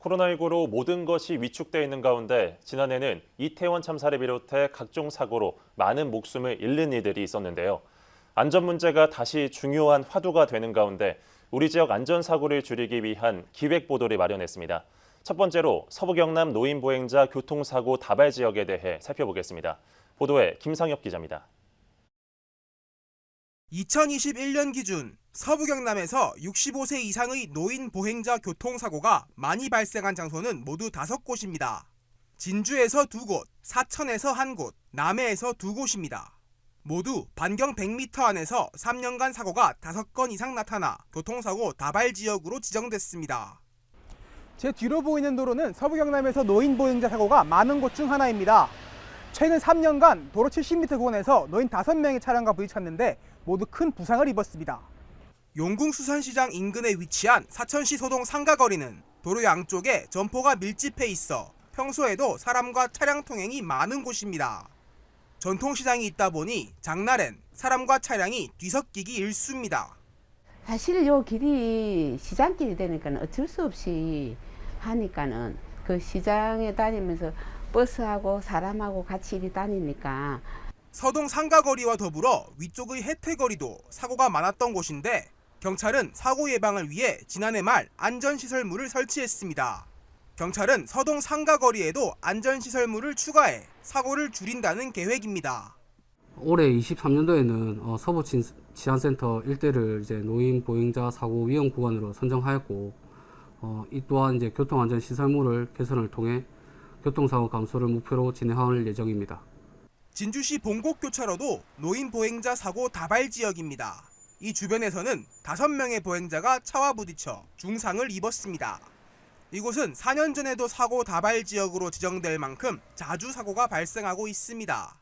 코로나19로 모든 것이 위축돼 있는 가운데 지난해는 이태원 참사를 비롯해 각종 사고로 많은 목숨을 잃는 이들이 있었는데요. 안전 문제가 다시 중요한 화두가 되는 가운데 우리 지역 안전사고를 줄이기 위한 기획보도를 마련했습니다. 첫 번째로 서부 경남 노인보행자 교통사고 다발 지역에 대해 살펴보겠습니다. 보도에 김상엽 기자입니다. 2021년 기준 서부 경남에서 65세 이상의 노인 보행자 교통사고가 많이 발생한 장소는 모두 5곳입니다. 진주에서 2곳, 사천에서 1곳, 남해에서 2곳입니다. 모두 반경 100m 안에서 3년간 사고가 5건 이상 나타나 교통사고 다발 지역으로 지정됐습니다. 제 뒤로 보이는 도로는 서부 경남에서 노인 보행자 사고가 많은 곳 중 하나입니다. 최근 3년간 도로 70m 구간에서 노인 5명의 차량과 부딪혔는데 모두 큰 부상을 입었습니다. 용궁수산시장 인근에 위치한 사천시 소동 상가거리는 도로 양쪽에 점포가 밀집해 있어 평소에도 사람과 차량 통행이 많은 곳입니다. 전통시장이 있다 보니 장날엔 사람과 차량이 뒤섞이기 일쑤입니다. 사실 요 길이 시장길이 되니까 어쩔 수 없이 하니까는 그 시장에 다니면서 버스하고 사람하고 같이 이리 다니니까. 서동 상가거리와 더불어 위쪽의 혜태거리도 사고가 많았던 곳인데 경찰은 사고 예방을 위해 지난해 말 안전시설물을 설치했습니다. 경찰은 서동 상가거리에도 안전시설물을 추가해 사고를 줄인다는 계획입니다. 올해 23년도에는 서부 치안센터 일대를 이제 노인 보행자 사고 위험 구간으로 선정하였고, 이 또한 이제 교통안전 시설물을 개선을 통해 교통사고 감소를 목표로 진행할 예정입니다. 진주시 봉곡교차로도 노인 보행자 사고 다발 지역입니다. 이 주변에서는 5명의 보행자가 차와 부딪혀 중상을 입었습니다. 이곳은 4년 전에도 사고 다발 지역으로 지정될 만큼 자주 사고가 발생하고 있습니다.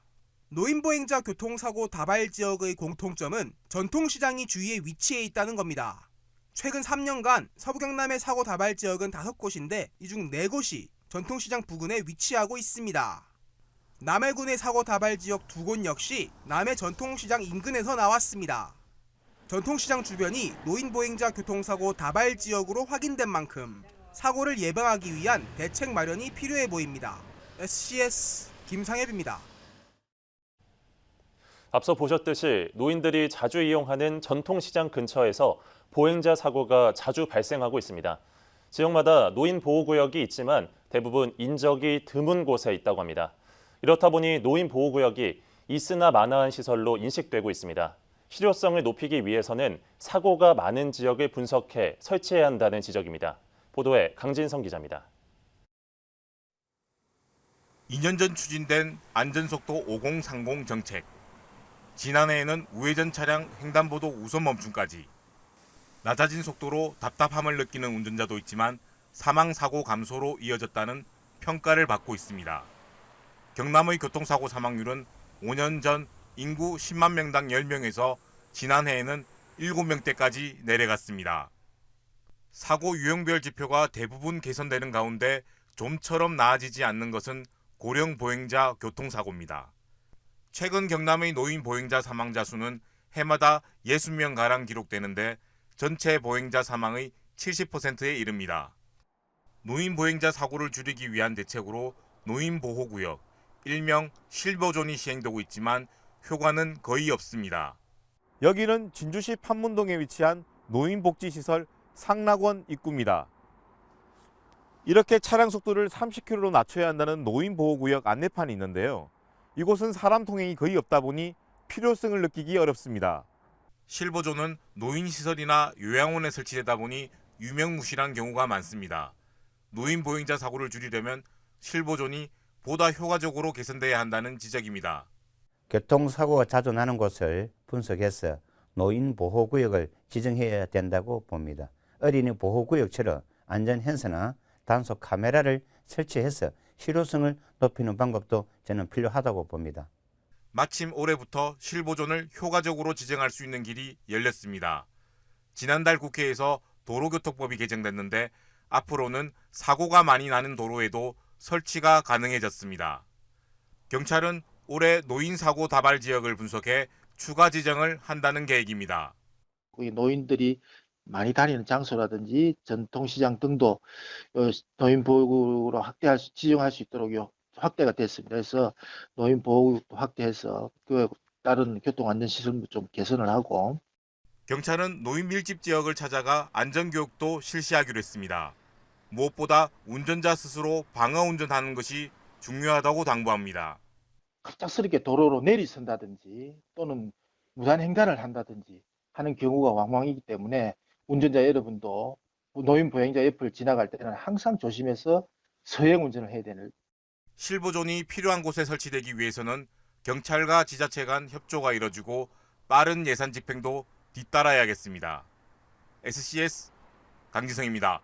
노인 보행자 교통사고 다발 지역의 공통점은 전통시장이 주위에 위치해 있다는 겁니다. 최근 3년간 서부 경남의 사고 다발 지역은 5곳인데 이 중 4곳이 전통시장 부근에 위치하고 있습니다. 남해군의 사고 다발 지역 2곳 역시 남해 전통시장 인근에서 나왔습니다. 전통시장 주변이 노인 보행자 교통사고 다발 지역으로 확인된 만큼 사고를 예방하기 위한 대책 마련이 필요해 보입니다. SCS 김상엽입니다. 앞서 보셨듯이 노인들이 자주 이용하는 전통시장 근처에서 보행자 사고가 자주 발생하고 있습니다. 지역마다 노인 보호구역이 있지만 대부분 인적이 드문 곳에 있다고 합니다. 이렇다 보니 노인 보호구역이 있으나 마나한 시설로 인식되고 있습니다. 실효성을 높이기 위해서는 사고가 많은 지역을 분석해 설치해야 한다는 지적입니다. 보도에 강진성 기자입니다. 2년 전 추진된 안전속도 5030 정책. 지난해에는 우회전 차량 횡단보도 우선 멈춤까지. 낮아진 속도로 답답함을 느끼는 운전자도 있지만 사망사고 감소로 이어졌다는 평가를 받고 있습니다. 경남의 교통사고 사망률은 5년 전 인구 10만 명당 10명에서 지난해에는 7명대까지 내려갔습니다. 사고 유형별 지표가 대부분 개선되는 가운데 좀처럼 나아지지 않는 것은 고령 보행자 교통사고입니다. 최근 경남의 노인 보행자 사망자 수는 해마다 60명가량 기록되는데 전체 보행자 사망의 70%에 이릅니다. 노인 보행자 사고를 줄이기 위한 대책으로 노인보호구역, 일명 실버존이 시행되고 있지만 효과는 거의 없습니다. 여기는 진주시 판문동에 위치한 노인복지시설 상락원 입구입니다. 이렇게 차량 속도를 30km로 낮춰야 한다는 노인보호구역 안내판이 있는데요. 이곳은 사람 통행이 거의 없다 보니 필요성을 느끼기 어렵습니다. 실버존은 노인시설이나 요양원에 설치되다 보니 유명무실한 경우가 많습니다. 노인 보행자 사고를 줄이려면 실버존이 보다 효과적으로 개선돼야 한다는 지적입니다. 교통사고가 자주 나는 곳을 분석해서 노인보호구역을 지정해야 된다고 봅니다. 어린이 보호구역처럼 안전hen서나 단속 카메라를 설치해서 실효성을 높이는 방법도 저는 필요하다고 봅니다. 마침 올해부터 실보존을 효과적으로 지정할 수 있는 길이 열렸습니다. 지난달 국회에서 도로교통법이 개정됐는데 앞으로는 사고가 많이 나는 도로에도 설치가 가능해졌습니다. 경찰은 올해 노인사고 다발 지역을 분석해 추가 지정을 한다는 계획입니다. 노인들이 많이 다니는 장소라든지 전통시장 등도 노인보호구로 지정할 수 있도록 확대가 됐습니다. 그래서 노인보호구 확대해서 그 다른 교통안전시설도 좀 개선을 하고 경찰은 노인 밀집 지역을 찾아가 안전교육도 실시하기로 했습니다. 무엇보다 운전자 스스로 방어 운전하는 것이 중요하다고 당부합니다. 갑작스럽게 도로로 내리선다든지 또는 무단횡단을 한다든지 하는 경우가 왕왕이기 때문에 운전자 여러분도 노인 보행자 옆을 지나갈 때는 항상 조심해서 서행 운전을 해야 되는. 실보존이 필요한 곳에 설치되기 위해서는 경찰과 지자체 간 협조가 이뤄지고 빠른 예산 집행도 뒤따라야겠습니다. SCS 강지성입니다.